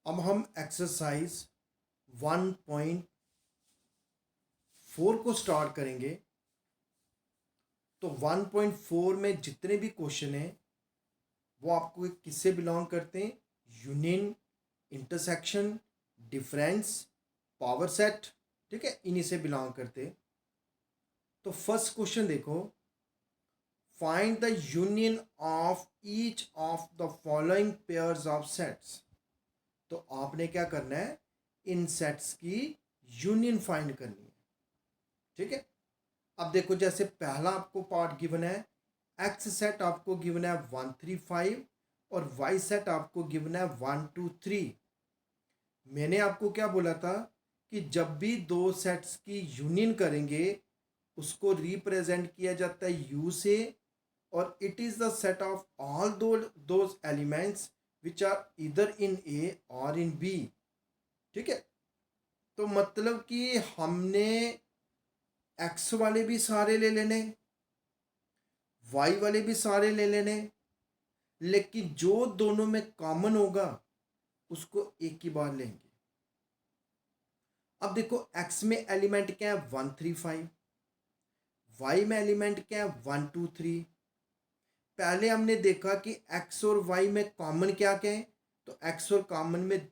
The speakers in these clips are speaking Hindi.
अब हम एक्सरसाइज 1.4 को स्टार्ट करेंगे। तो 1.4 में जितने भी क्वेश्चन हैं वो आपको किससे बिलोंग करते हैं? Union, intersection, difference, power set, ठीक है, इन्हीं से बिलोंग करते हैं। तो फर्स्ट क्वेश्चन देखो, find the union of each of the following pairs of sets. तो आपने क्या करना है, इन सेट्स की यूनियन फाइंड करनी है। ठीक है, अब देखो जैसे पहला आपको पार्ट गिवन है, एक्स सेट आपको गिवन है 1 3 5 और वाई सेट आपको गिवन है 1 2 3। मैंने आपको क्या बोला था कि जब भी दो सेट्स की यूनियन करेंगे उसको रिप्रेजेंट किया जाता है यू से, और it is the set of all those elements which are इधर इन ए और इन बी। ठीक है, तो मतलब कि हमने एक्स वाले भी सारे ले लेने, वाई वाले भी सारे ले लेने, लेकिन जो दोनों में कॉमन होगा उसको एक ही बार लेंगे। अब देखो एक्स में एलिमेंट क्या है 1 3 5, वाई में एलिमेंट क्या है 1 2 3। पहले हमने देखा कि एक्स और वाई में कॉमन क्या क्या है, तो एक्स और कॉमन में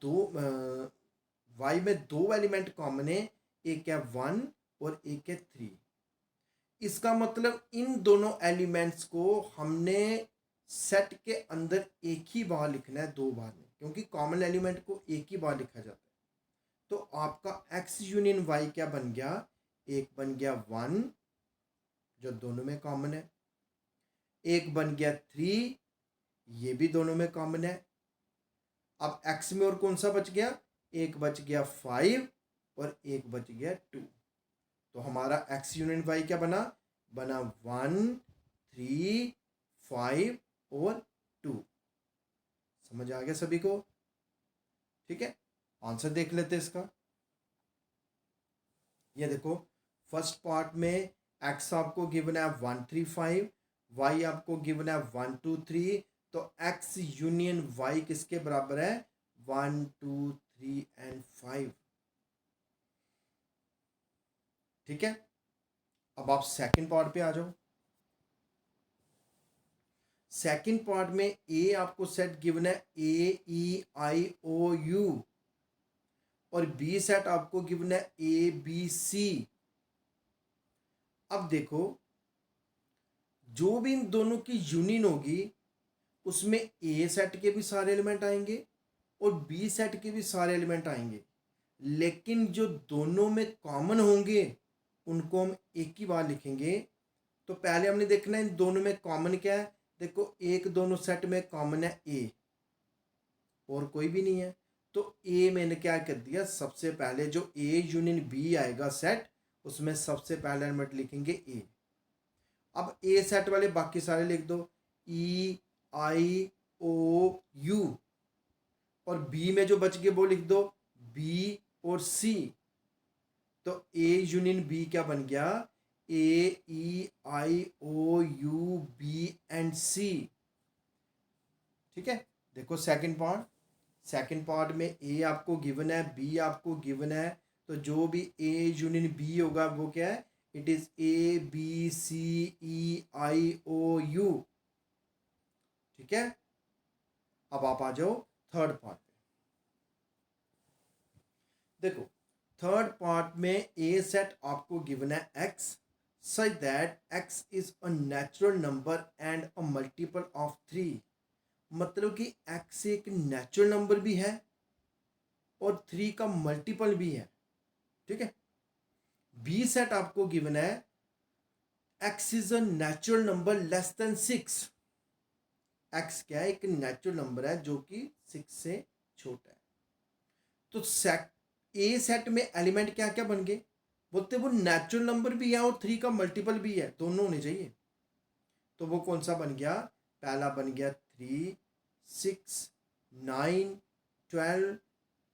वाई में दो एलिमेंट कॉमन है, एक है 1 और एक है 3। इसका मतलब इन दोनों एलिमेंट्स को हमने सेट के अंदर एक ही बार लिखना है, दो बार नहीं, क्योंकि कॉमन एलिमेंट को एक ही बार लिखा जाता है। तो आपका एक्स यूनियन वाई क्या बन गया, एक बन गया 1 जो दोनों में कॉमन है, एक बन गया 3 ये भी दोनों में कॉमन है। अब एक्स में और कौन सा बच गया, एक बच गया 5 और एक बच गया 2। तो हमारा एक्स यूनियन वाई क्या बना, 1 3 5 और 2। समझ आ गया सभी को? ठीक है, आंसर देख लेते हैं इसका। ये देखो फर्स्ट पार्ट में एक्स आपको गिवन है 1 3 5, वाई आपको गिवन है 1 2 3। तो एक्स यूनियन वाई किसके बराबर है, 1 2 3 एंड 5। ठीक है, अब आप सेकंड पार्ट पे आ जाओ। सेकंड पार्ट में ए आपको सेट गिवन है AEIOU, और बी सेट आपको गिवन है ABC। अब देखो जो भी इन दोनों की यूनियन होगी उसमें ए सेट के भी सारे एलिमेंट आएंगे और बी सेट के भी सारे एलिमेंट आएंगे, लेकिन जो दोनों में कॉमन होंगे उनको हम एक ही बार लिखेंगे। तो पहले हमने देखना है इन दोनों में कॉमन क्या है। देखो एक दोनों सेट में कॉमन है ए और कोई भी नहीं है, तो ए मैंने क्या कर दिया, सबसे पहले जो ए यूनियन बी आएगा सेट, उसमें सबसे पहले एलिमेंट लिखेंगे ए। अब ए सेट वाले बाकी सारे लिख दो, EIOU, और बी में जो बच गए वो लिख दो बी और सी। तो ए यूनियन बी क्या बन गया, AEIOUBC। ठीक है, देखो सेकंड पार्ट में ए आपको गिवन है, बी आपको गिवन है, तो जो भी ए यूनियन बी होगा वो क्या है, इट इज ABCEIOU। ठीक है, अब आप आ जाओ थर्ड पार्ट पे। देखो थर्ड पार्ट में ए सेट आपको गिवन है x such that x is a natural number and a multiple of 3। मतलब कि x एक नेचुरल नंबर भी है और 3 का मल्टीपल भी है। ठीक है, बी सेट आपको गिवन है x is a natural number less than 6। x क्या है, एक नेचुरल नंबर है जो कि 6 से छोटा है। तो सेट ए सेट में एलिमेंट क्या क्या बन गए, बोलते वो नेचुरल नंबर भी है और 3 का मल्टीपल भी है, दोनों होने चाहिए। तो वो कौन सा बन गया, पहला बन गया 3 6 9 12,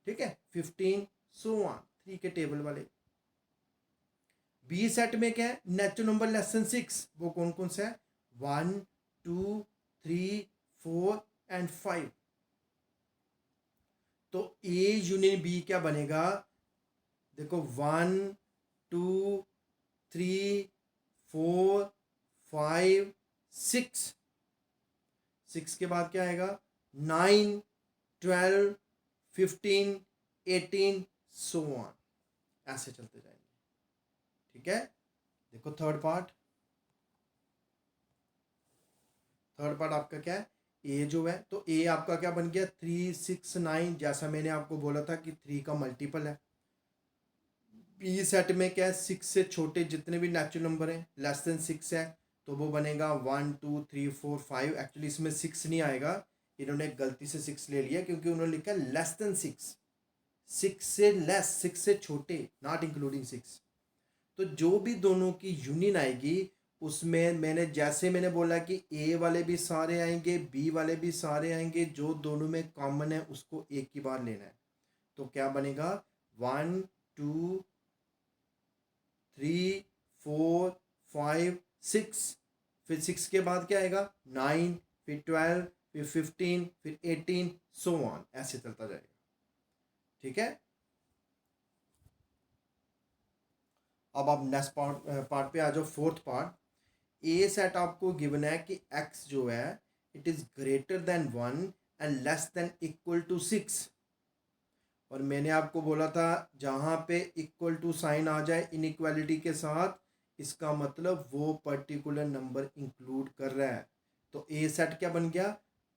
ठीक है, 15 सो ऑन, 3 के टेबल वाले। बी सेट में क्या है, नेचुरल नंबर लेस देन 6, वो कौन कौन सा है, 1 2 3 4 एंड 5। तो ए यूनियन बी क्या बनेगा, देखो 1 2 3 4 5 6, 6 के बाद क्या आएगा 9 12 15 18 सो ऑन, ऐसे चलते जाएंगे। ठीक है, देखो थर्ड पार्ट आपका क्या है, ए जो है, तो ए आपका क्या बन गया 3 6 9, जैसा मैंने आपको बोला था कि 3 का मल्टीपल है। बी सेट में क्या है, 6 से छोटे जितने भी नेचुरल नंबर हैं लेस देन 6 है, तो वो बनेगा 1 2 3 4 5। एक्चुअली इसमें 6 नहीं आएगा, इन्होंने गलती से 6 ले लिया क्योंकि उन्होंने लिखा लेस देन 6, 6 से लेस, 6 से छोटे, नॉट इंक्लूडिंग 6। तो जो भी दोनों की यूनियन आएगी उसमें मैंने बोला कि ए वाले भी सारे आएंगे, बी वाले भी सारे आएंगे, जो दोनों में कॉमन है उसको एक ही बार लेना है। तो क्या बनेगा 1 2 3 4 5 6, फिर 6 के बाद क्या आएगा 9, फिर 12, फिर 15, फिर 18 सो ऑन, ऐसे चलता जाएगा। ठीक है, अब आप नेक्स्ट पार्ट पे आ जाओ, फोर्थ पार्ट। ए सेट आपको गिवन है कि एक्स जो है it is greater than 1 and less than equal to 6। और मैंने आपको बोला था जहाँ पे इक्वल टू साइन आ जाए इनइक्वालिटी के साथ, इसका मतलब वो पर्टिकुलर नंबर इंक्लूड कर रहा है। तो ए सेट क्या बन गया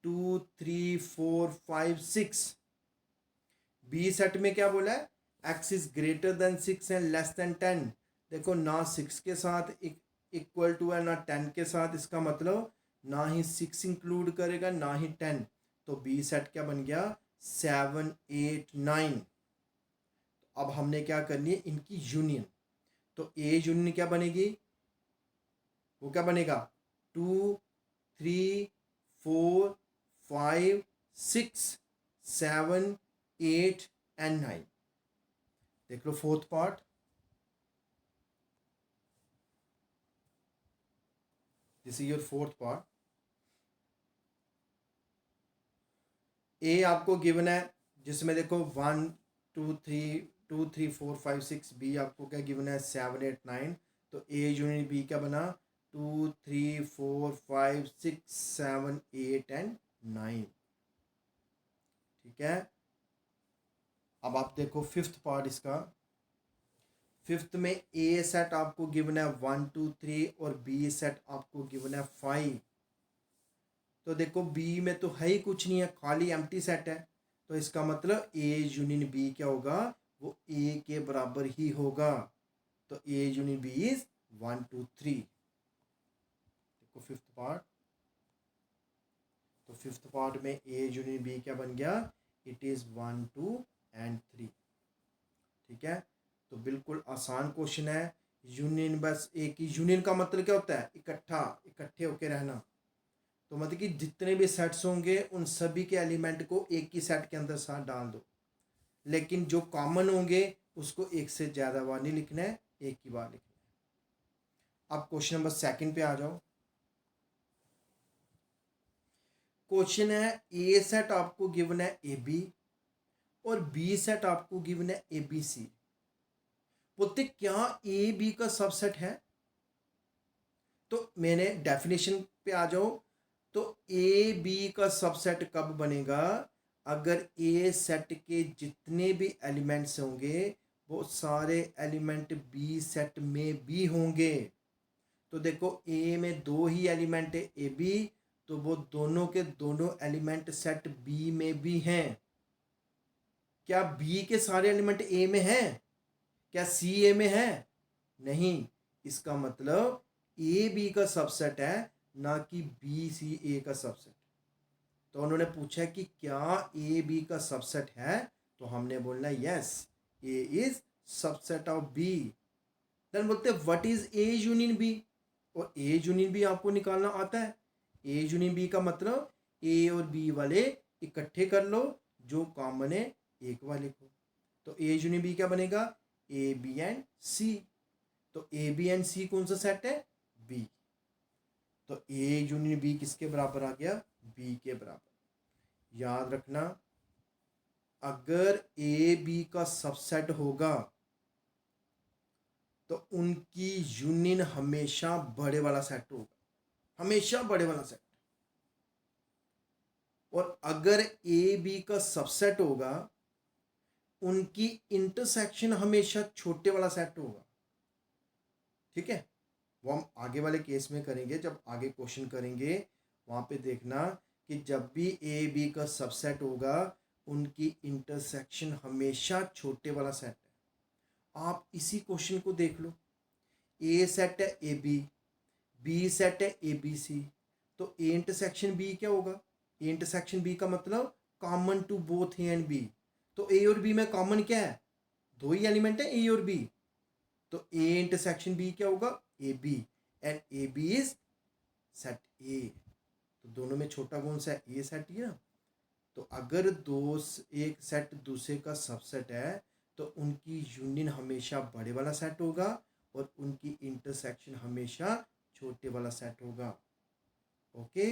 2 3 4 5 6। बी सेट में क्या बोला है, x is greater then 6 and less then 10। देखो ना 6 के साथ इक्वल टू है ना 10 के साथ, इसका मतलब ना ही 6 इंक्लूड करेगा ना ही 10। तो बी सेट क्या बन गया 7 8 9। अब हमने क्या करनी है इनकी यूनियन। तो ए यूनियन क्या बनेगी, वो क्या बनेगा 2 3 4 5 6 7 8 एंड 9। देख लो fourth part, this is your fourth part. A आपको गिवन है जिसमें देखो 1 2 3 2 3 4 5 6, बी आपको क्या गिवन है 7 8 9। तो ए यूनियन बी क्या बना 2 3 4 5 6 7 8 एंड 9। ठीक है, अब आप देखो फिफ्थ पार्ट इसका। फिफ्थ में ए सेट आपको गिवन है 1 2 3 और बी सेट आपको गिवन है 5। तो देखो बी में तो है ही कुछ नहीं है, खाली एम्प्टी सेट है। तो इसका मतलब ए यूनियन बी क्या होगा, वो ए के बराबर ही होगा। तो ए यूनियन बी इज 1 2 3। देखो फिफ्थ पार्ट, तो फिफ्थ पार्ट में ए यूनियन बी क्या बन गया, इट इज 1 2 एंड 3। ठीक है, तो बिल्कुल आसान क्वेश्चन है। यूनियन, बस एक ही, यूनियन का मतलब क्या होता है इकट्ठे होके रहना। तो मतलब कि जितने भी सेट्स होंगे उन सभी के एलिमेंट को एक ही सेट के अंदर साथ डाल दो, लेकिन जो कॉमन होंगे उसको एक से ज़्यादा बार नहीं लिखना है, एक ही बार लिखना है। अब क्वेश्चन नंबर सेकंड पे आ जाओ। क्वेश्चन है ए सेट आपको गिवन है ए बी और बी सेट आपको गिवन है ए बी सी। बोलते क्या ए बी का सबसेट है। तो मैंने डेफिनेशन पे आ जाओ। तो ए बी का सबसेट कब बनेगा, अगर ए सेट के जितने भी एलिमेंट्स होंगे वो सारे एलिमेंट बी सेट में भी होंगे। तो देखो ए में दो ही एलिमेंट है ए बी, तो वो दोनों के दोनों एलिमेंट सेट बी में भी हैं। क्या बी के सारे एलिमेंट ए में हैं, क्या सी ए में है, नहीं। इसका मतलब ए बी का सबसेट है, ना कि बी सी ए का सबसेट। तो उन्होंने पूछा कि क्या ए बी का सबसेट है, तो हमने बोलना yes, A is subset of B. Then बोलते what is A union B, और ए यूनियन बी आपको निकालना आता है। ए यूनियन बी का मतलब ए और बी वाले इकट्ठे कर लो, जो कॉमन है एक वाले को। तो ए यूनियन बी क्या बनेगा, ए बी एंड सी। तो ए बी एंड सी कौन सा सेट है, बी। तो ए यूनियन बी किसके बराबर आ गया, बी के बराबर। याद रखना अगर ए बी का सबसेट होगा तो उनकी यूनियन हमेशा बड़े वाला सेट होगा, हमेशा बड़े वाला सेट। और अगर ए बी का सबसेट होगा, उनकी इंटरसेक्शन हमेशा छोटे वाला सेट होगा। ठीक है, वो हम आगे वाले केस में करेंगे, जब आगे क्वेश्चन करेंगे वहाँ पे देखना कि जब भी ए बी का सबसेट होगा उनकी इंटरसेक्शन हमेशा छोटे वाला सेट है। आप इसी क्वेश्चन को देख लो, ए सेट है ए बी सेट है ए बी सी, तो ए इंटरसेक्शन बी क्या होगा? ए इंटरसेक्शन बी का मतलब common to both A and B. तो ए और बी में कॉमन क्या है? दो ही एलिमेंट है, ए और बी। तो ए इंटरसेक्शन बी क्या होगा? A B, and A B is set A. तो दोनों में छोटा कौन सा है? ए सेट ही ना। तो अगर एक सेट दूसरे का सबसेट है तो उनकी यूनियन हमेशा बड़े वाला सेट होगा और उनकी इंटरसेक्शन हमेशा छोटे वाला सेट होगा। ओके।